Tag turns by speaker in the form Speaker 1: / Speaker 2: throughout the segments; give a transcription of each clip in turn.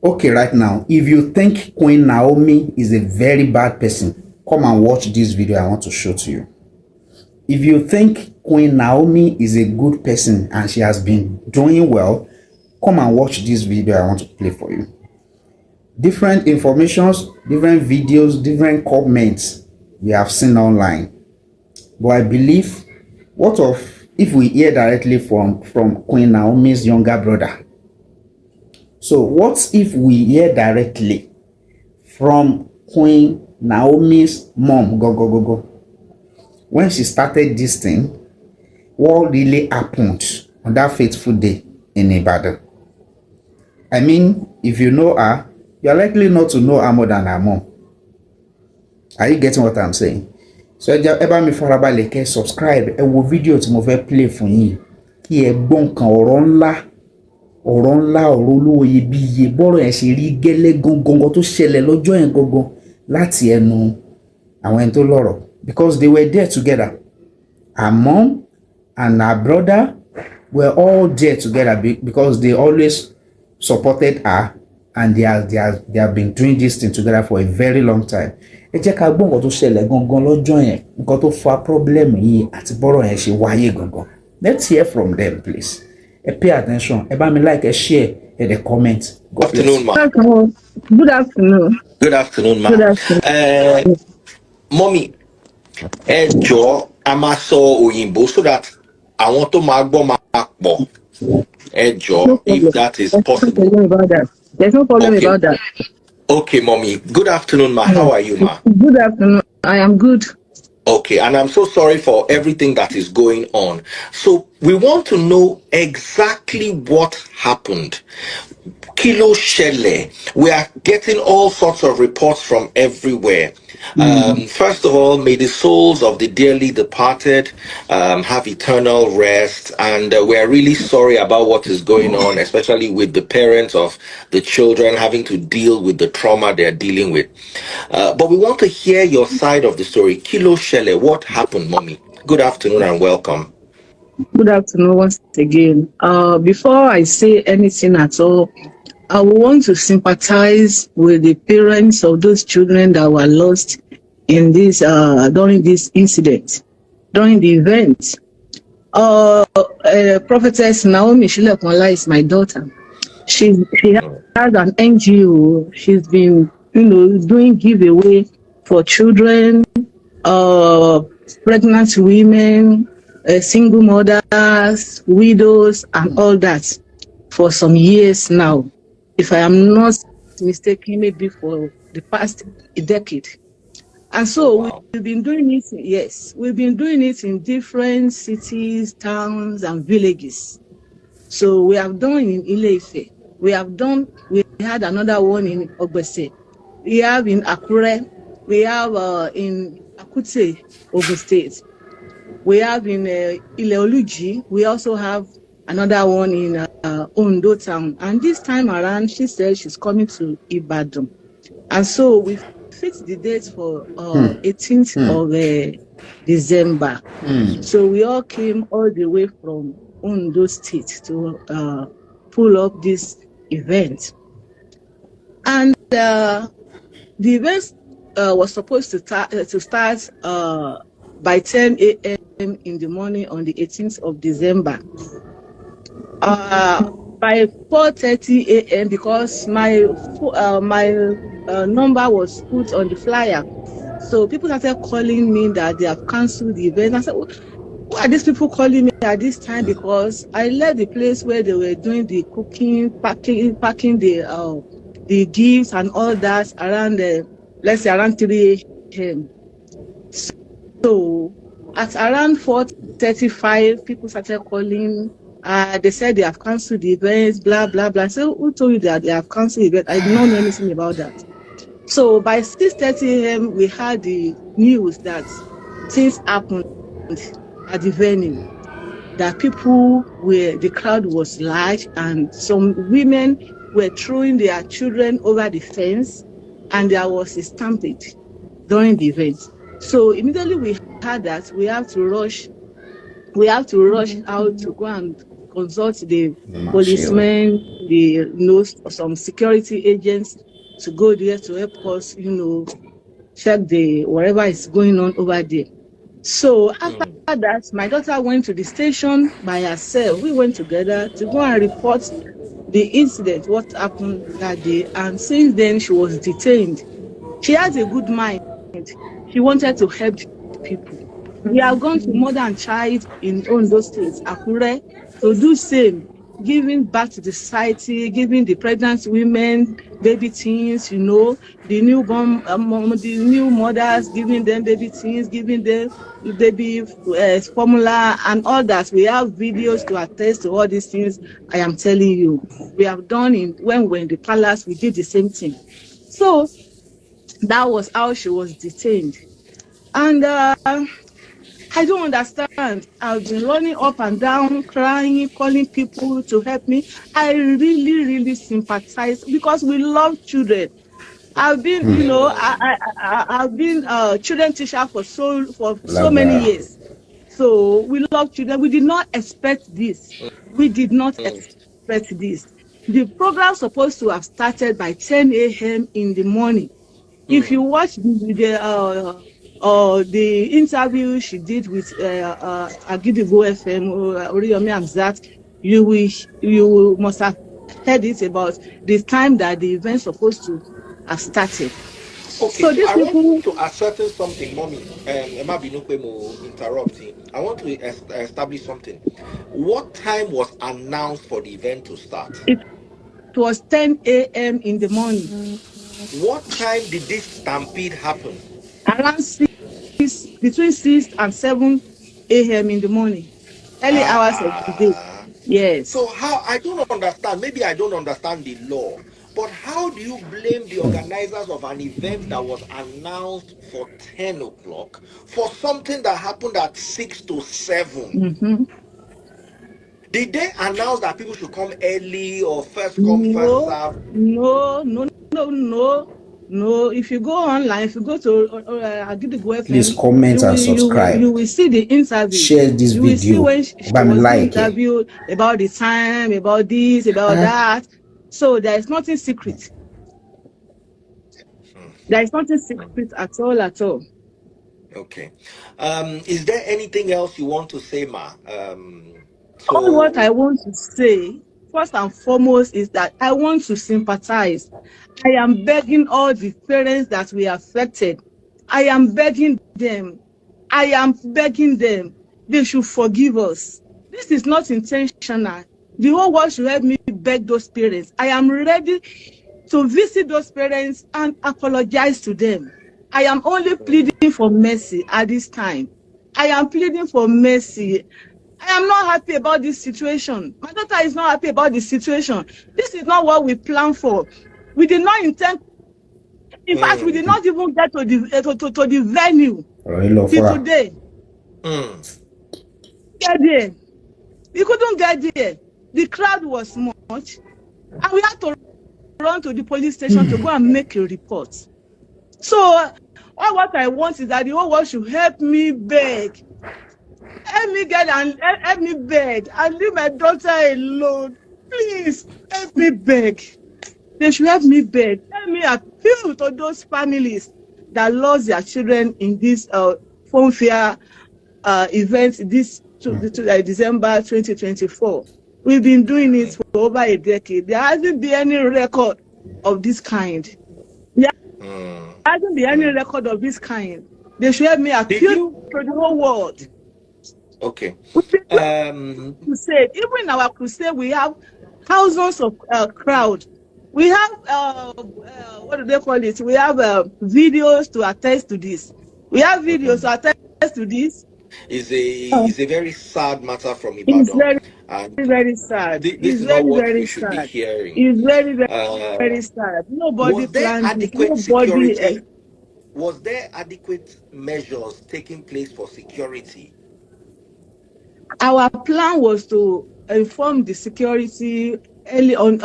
Speaker 1: Okay, right now, if you think Queen Naomi is a very bad person, come and watch this video I want to show to you. If you think Queen Naomi is a good person and she has been doing well, come and watch this video I want to play for you. Different informations, different videos, different comments we have seen online. But I believe, what of if we hear directly from Queen Naomi's younger brother? So what if we hear directly from Queen Naomi's mom, go, when she started this thing, what really happened on that fateful day in Ibadan? I mean, if you know her, you're likely not to know her more than her mom. Are you getting what I'm saying? So ẹ bá mi farabalẹ̀ kẹ́ subscribe, ẹ wo fídíò tí mo fẹ́ play fún yín kí ẹ gbọ́ nǹkan ọ̀rọ̀ ńlá ọ̀rọ̀ olówó iyebíye bọ́rọ̀ yẹn ṣe rí gẹ́lẹ́ gangan tó ṣẹlẹ̀ lọ́jọ́ yẹn gangan láti ẹnu àwọn ẹni tó lọ́rọ̀, because they were there together. Her mom and her brother were all there together because they always supported her, and they have been doing this thing together for a very long time. Ẹ jẹ́ ká gbọ́ nǹkan tó ṣẹlẹ̀ gangan lọ́jọ́ yẹn, nǹkan tó fa problem yìí àti bọ́rọ̀ yẹn ṣe wáyé gangan. Let's hear from them, please. Pay attention. Ẹ bá mi like, ẹ share, ẹ comment.
Speaker 2: Good afternoon, ma.
Speaker 3: Good afternoon.
Speaker 2: Good afternoon, ma.
Speaker 3: Good afternoon.
Speaker 2: Mommy, ẹ jọ̀ọ́ a máa sọ òyìnbó so that àwọn tó máa gbọ́ máa pọ̀. Ẹ jọ̀ọ́, if that is possible.
Speaker 3: No problem about that. There's no problem about that.
Speaker 2: Okay, mommy. Good afternoon, ma. How are you, ma?
Speaker 3: Good afternoon. I am good.
Speaker 2: Okay, and I'm so sorry for everything that is going on. So we want to know exactly what happened. Kilo Shele. We are getting all sorts of reports from everywhere. First of all, may the souls of the dearly departed have eternal rest. And we are really sorry about what is going on, especially with the parents of the children having to deal with the trauma they're dealing with. But we want to hear your side of the story. Kilo Shele, what happened, mommy? Good afternoon and welcome.
Speaker 3: Good afternoon once again. Before I say anything at all, I want to sympathize with the parents of those children that were lost in this during this incident, during the event. Prophetess Naomi Shilekunla is my daughter. She has an NGO. She's been, doing giveaway for children, pregnant women, single mothers, widows, and all that for some years now. If I am not mistaken, maybe for the past decade. And so we've been doing it, yes, we've been doing it in different cities, towns, and villages. So we have done in Ile-Ife. We had another one in Ogbese. We have in Akure. We have in Akute, Ogun State. We have in Ile-Oluji. We also have another one in Ondo town. And this time around, she said she's coming to Ibadan. And so we fixed the date for 18th of December. So we all came all the way from Ondo State to pull up this event. And the event was supposed to start by 10 a.m. in the morning on the 18th of December. By 4:30 a.m. because my number was put on the flyer, so people started calling me that they have cancelled the event. I said, why are these people calling me at this time? Because I left the place where they were doing the cooking, packing the gifts and all that around let's say around 3 a.m. So at around 4:35, people started calling. They said they have cancelled the event, blah, blah, blah. So who told you that they have cancelled the event? I did not know anything about that. So by 6:30 a.m., we had the news that things happened at the venue, that the crowd was large, and some women were throwing their children over the fence, and there was a stampede during the event. So immediately we heard that we have to rush out to go and consult the
Speaker 1: Machio.
Speaker 3: policemen, some security agents to go there to help us, check the whatever is going on over there. So after that, my daughter went to the station by herself. We went together to go and report the incident, what happened that day. And since then, she was detained. She has a good mind. She wanted to help people. We have gone to Mother and Child in Ondo State, Akure, to do same, giving back to the society, giving the pregnant women, baby teens, the newborn, the new mothers, giving them baby teens, giving them baby formula and all that. We have videos to attest to all these things. I am telling you, we have done when we were in the palace, we did the same thing. So that was how she was detained. And I don't understand. I've been running up and down, crying, calling people to help me. I really, really sympathize because we love children. I've been, I've been a children teacher for so many
Speaker 1: Laga.
Speaker 3: years. So we love children. We did not expect this. We did not expect this. The program supposed to have started by 10 a.m. in the morning. If you watch the interview she did with Agidigbo FM, Oriyomi Hamzat, you must have heard it about the time that the event supposed to have started.
Speaker 2: Okay,
Speaker 3: So
Speaker 2: so
Speaker 3: these
Speaker 2: I want
Speaker 3: people,
Speaker 2: to ascertain something, mommy. Emma Binukwe mo interrupting. I want to establish something. What time was announced for the event to start?
Speaker 3: it was 10 a.m. in the morning,
Speaker 2: What time did this stampede happen?
Speaker 3: around between 6 and 7 a.m. in the morning, early hours of the day.
Speaker 2: Ah.
Speaker 3: Yes.
Speaker 2: So how I don't understand. Maybe I don't understand the law. But how do you blame the organizers of an event that was announced for 10 o'clock for something that happened at 6 to 7?
Speaker 3: Mm-hmm.
Speaker 2: Did they announce that people should come early or first come, first
Speaker 3: No,
Speaker 2: serve?
Speaker 3: no, no, no, no, no. If you go online, if you go to Agidigbo
Speaker 1: Please
Speaker 3: FM,
Speaker 1: comment and
Speaker 3: you
Speaker 1: subscribe.
Speaker 3: will see the interview.
Speaker 1: Share this
Speaker 3: You will see
Speaker 1: video.
Speaker 3: when she
Speaker 1: Bam
Speaker 3: was being
Speaker 1: like it.
Speaker 3: interviewed about the time, about this, about that. So there is nothing secret. There is nothing secret at all, at all.
Speaker 2: Okay. Is there anything else you want to say, Ma?
Speaker 3: All what I
Speaker 2: So
Speaker 3: want to say, first and foremost, is that I want to sympathize. I am begging all the parents that were affected. I am begging them. I am begging them. They should forgive us. This is not intentional. The whole world should help me beg those parents. I am ready to visit those parents and apologize to them. I am only pleading for mercy at this time. I am pleading for mercy. I am not happy about this situation. My daughter is not happy about the situation. This is not what we planned for. We did not intend. In fact, we did not even get to the venue till today. Get there. We couldn't get there. The crowd was much, and we had to run to the police station to go and make a report. So, all what I want is that the whole world should help me beg. Help me get and help me beg and leave my daughter alone. Please help me beg. They should help me beg. Help me appeal to those families that lost their children in this phone fair event December 2024. We've been doing it for over a decade. There hasn't been any record of this kind. There hasn't been any record of this kind. They should help me appeal to the whole world.
Speaker 2: Okay.
Speaker 3: We've been crusade. Even in our crusade, we have thousands of crowd. We have what do they call it? We have videos to attest to this. We have videos to attest to this.
Speaker 2: It's a very sad matter from
Speaker 3: It's
Speaker 2: Ibadan,
Speaker 3: very,
Speaker 2: and
Speaker 3: very sad.
Speaker 2: this
Speaker 3: It's
Speaker 2: is not
Speaker 3: very,
Speaker 2: what
Speaker 3: very
Speaker 2: we should be
Speaker 3: sad.
Speaker 2: hearing.
Speaker 3: It's very, very,
Speaker 2: Uh,
Speaker 3: very sad. Nobody
Speaker 2: was there
Speaker 3: planned this.
Speaker 2: adequate
Speaker 3: Nobody.
Speaker 2: security? Was there adequate measures taking place for security?
Speaker 3: Our plan was to inform the security early on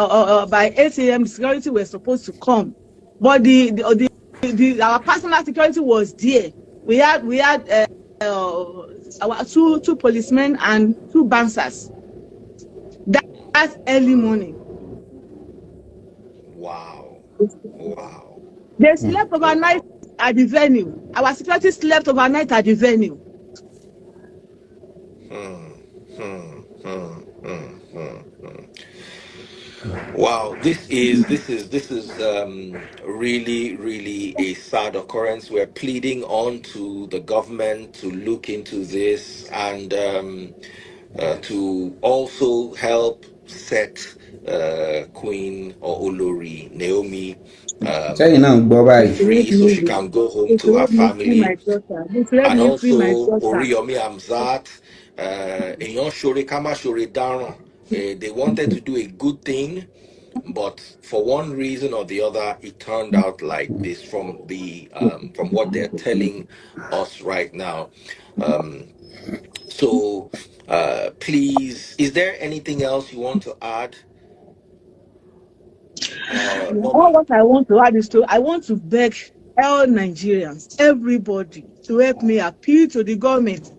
Speaker 3: by 8 a.m. Security were supposed to come, but our personal security was there. We had our two policemen and two bouncers. That's early morning.
Speaker 2: Wow. Wow.
Speaker 3: They slept overnight at the venue. Our security slept overnight at the venue.
Speaker 2: Wow, this is really a sad occurrence. We're pleading on to the government to look into this and to also help set Queen or Olori Naomi
Speaker 1: Sẹ́yìn náà ń gbọ́ báyìí.
Speaker 2: free so she can go home
Speaker 3: They
Speaker 2: to
Speaker 3: should
Speaker 2: her
Speaker 3: let me free my
Speaker 2: family.
Speaker 3: daughter. They should let
Speaker 2: And
Speaker 3: me free my
Speaker 2: also
Speaker 3: daughter.
Speaker 2: Oriyomi Amzat, Èèyàn Ṣoore Ká Má Ṣoore Dáràn. They wanted to do a good thing, but for one reason or the other, it turned out like this from what they're telling us right now. Um, so please, is there anything else you want to add?
Speaker 3: All
Speaker 2: Mommy.
Speaker 3: what I want to add is I want to beg all Nigerians, everybody, to help me appeal to the government.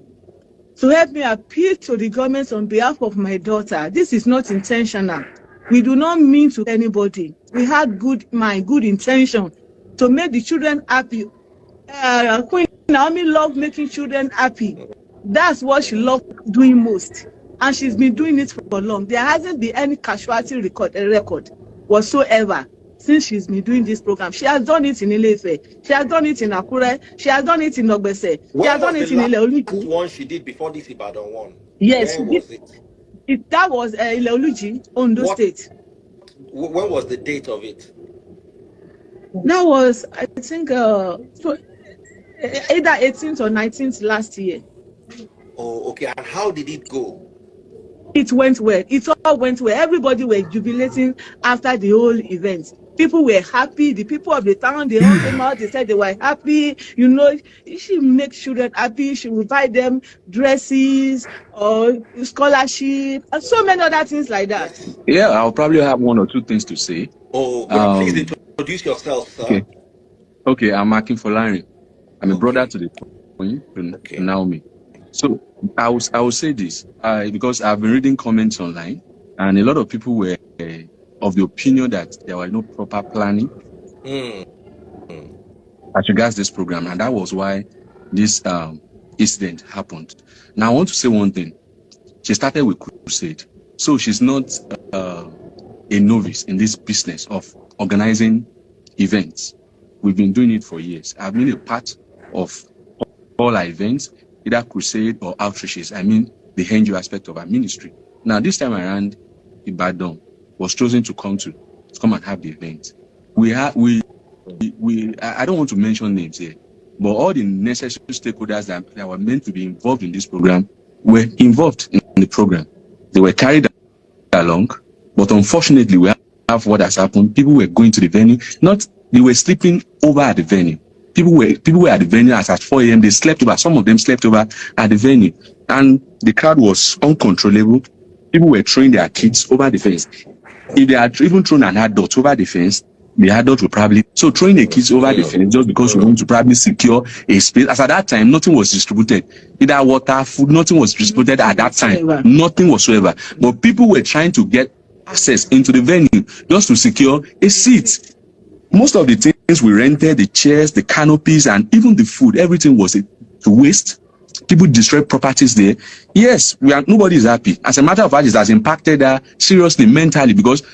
Speaker 3: To help me appeal to the government on behalf of my daughter. This is not intentional. We do not mean to anybody. We had good mind, good intention to make the children happy. Queen Naomi loved making children happy. That's what she loved doing most. And she's been doing it for long. There hasn't been any casualty record whatsoever since she's been doing this program. She has done it in Ile-Ife. She has done it in Akure. She has done it in Ogbese. She has
Speaker 2: When
Speaker 3: done
Speaker 2: was the
Speaker 3: it in
Speaker 2: last
Speaker 3: Ile-Oluji.
Speaker 2: one she did before this Ibadan one?
Speaker 3: Yes,
Speaker 2: Where was it?
Speaker 3: that was Ile-Oluji, Ondo
Speaker 2: What?
Speaker 3: State.
Speaker 2: When was the date of it?
Speaker 3: That was, I think, so, either 18th or 19th last year.
Speaker 2: Oh, okay. And how did it go?
Speaker 3: It went well. It all went well. Everybody were jubilating after the whole event. People were happy. The people of the town, they all came out. They said they were happy. You know, she makes children happy. She will buy them dresses or scholarship and so many other things like that.
Speaker 2: Yes.
Speaker 4: Yeah, I'll probably have one or two things to say.
Speaker 2: Oh, please introduce yourself, sir.
Speaker 4: Okay, I'm Akin Folari. I'm a brother to the Queen,
Speaker 2: Okay.
Speaker 4: Naomi. So I will say this because I've been reading comments online, and a lot of people were of the opinion that there was no proper planning as regards this program, and that was why this incident happened. Now I want to say one thing. She started with crusade, so she's not a novice in this business of organizing events. We've been doing it for years. I've been a part of all our events, either crusade or outreaches. I mean, the NGO aspect of our ministry. Now, this time around, Ibadan was chosen to come and have the event. I don't want to mention names here, but all the necessary stakeholders that were meant to be involved in this program were involved in the program. They were carried along, but unfortunately, we have what has happened. People were going to the venue, they were sleeping over at the venue. People were at the venue as at 4 a.m. They slept over. Some of them slept over at the venue, and the crowd was uncontrollable. People were throwing their kids over the fence. If they had even thrown an adult over the fence, the adult would probably throwing the kids over the fence just because we want to probably secure a space. As at that time, nothing was distributed. Either water, food, nothing was distributed at that time. Nothing whatsoever. But people were trying to get access into the venue just to secure a seat. Most of the things we rented, the chairs, the canopies, and even the food, everything was to waste. People destroyed properties there. Yes, nobody is happy. As a matter of fact, it has impacted her seriously mentally because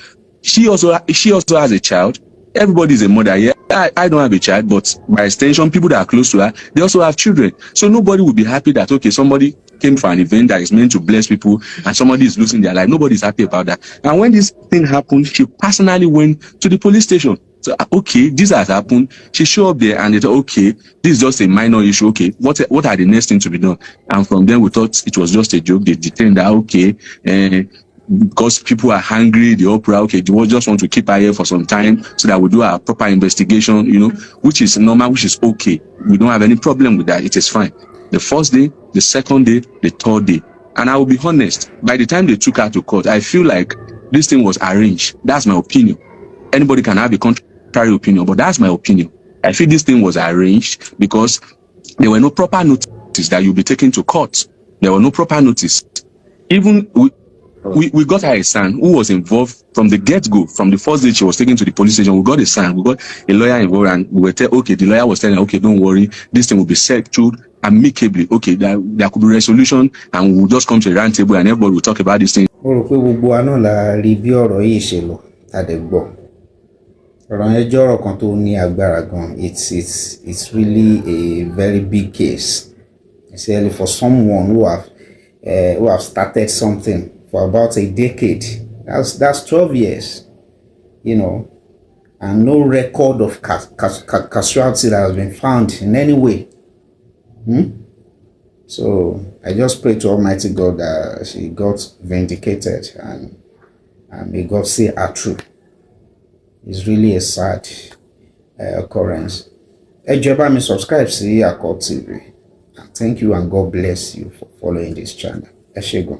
Speaker 4: she also has a child. Everybody is a mother. Yeah, I don't have a child, but by extension, people that are close to her, they also have children. So nobody will be happy that, okay, somebody came for an event that is meant to bless people and somebody is losing their life. Nobody is happy about that. And when this thing happened, she personally went to the police station. So, okay, this has happened. She showed up there and they thought, okay, this is just a minor issue. Okay, what are the next things to be done? And from then we thought it was just a joke. They detained her, okay, because people are hungry, the opera, okay, they just want to keep her here for some time so that we do a proper investigation, which is normal, which is okay. We don't have any problem with that. It is fine. The first day, the second day, the third day. And I will be honest, by the time they took her to court, I feel like this thing was arranged. That's my opinion. Anybody can have a contrary opinion, but that's my opinion. I feel this thing was arranged because there were no proper notice that you'll be taken to court. There were no proper notice. Even We got her a son who was involved from the get-go, from the first day she was taken to the police station. We got a son, we got a lawyer involved, and we were okay, the lawyer was telling her, okay, don't worry, this thing will be settled amicably. Okay, there could be resolution, and we'll just come to the round table and everybody will talk about this thing.
Speaker 1: Mo rò pé gbogbo wa náà la rí bí ọ̀rọ̀ yìí ṣe lọ tàdé gbọ́. Ọ̀rọ̀ yẹn jẹ́ ọ̀rọ̀ kan tó ní agbára gan. It's really a very big case. Especially for someone who have started something for about a decade. That's 12 years, you know, and no record of casualty that has been found in any way. So I just pray to Almighty God that she got vindicated and may God see her through. It's really a sad occurrence. Ẹ jọ̀ọ́ bá mi subscribe sí Akọ TV. Thank you and God bless you for following this channel. Ẹ ṣé gan.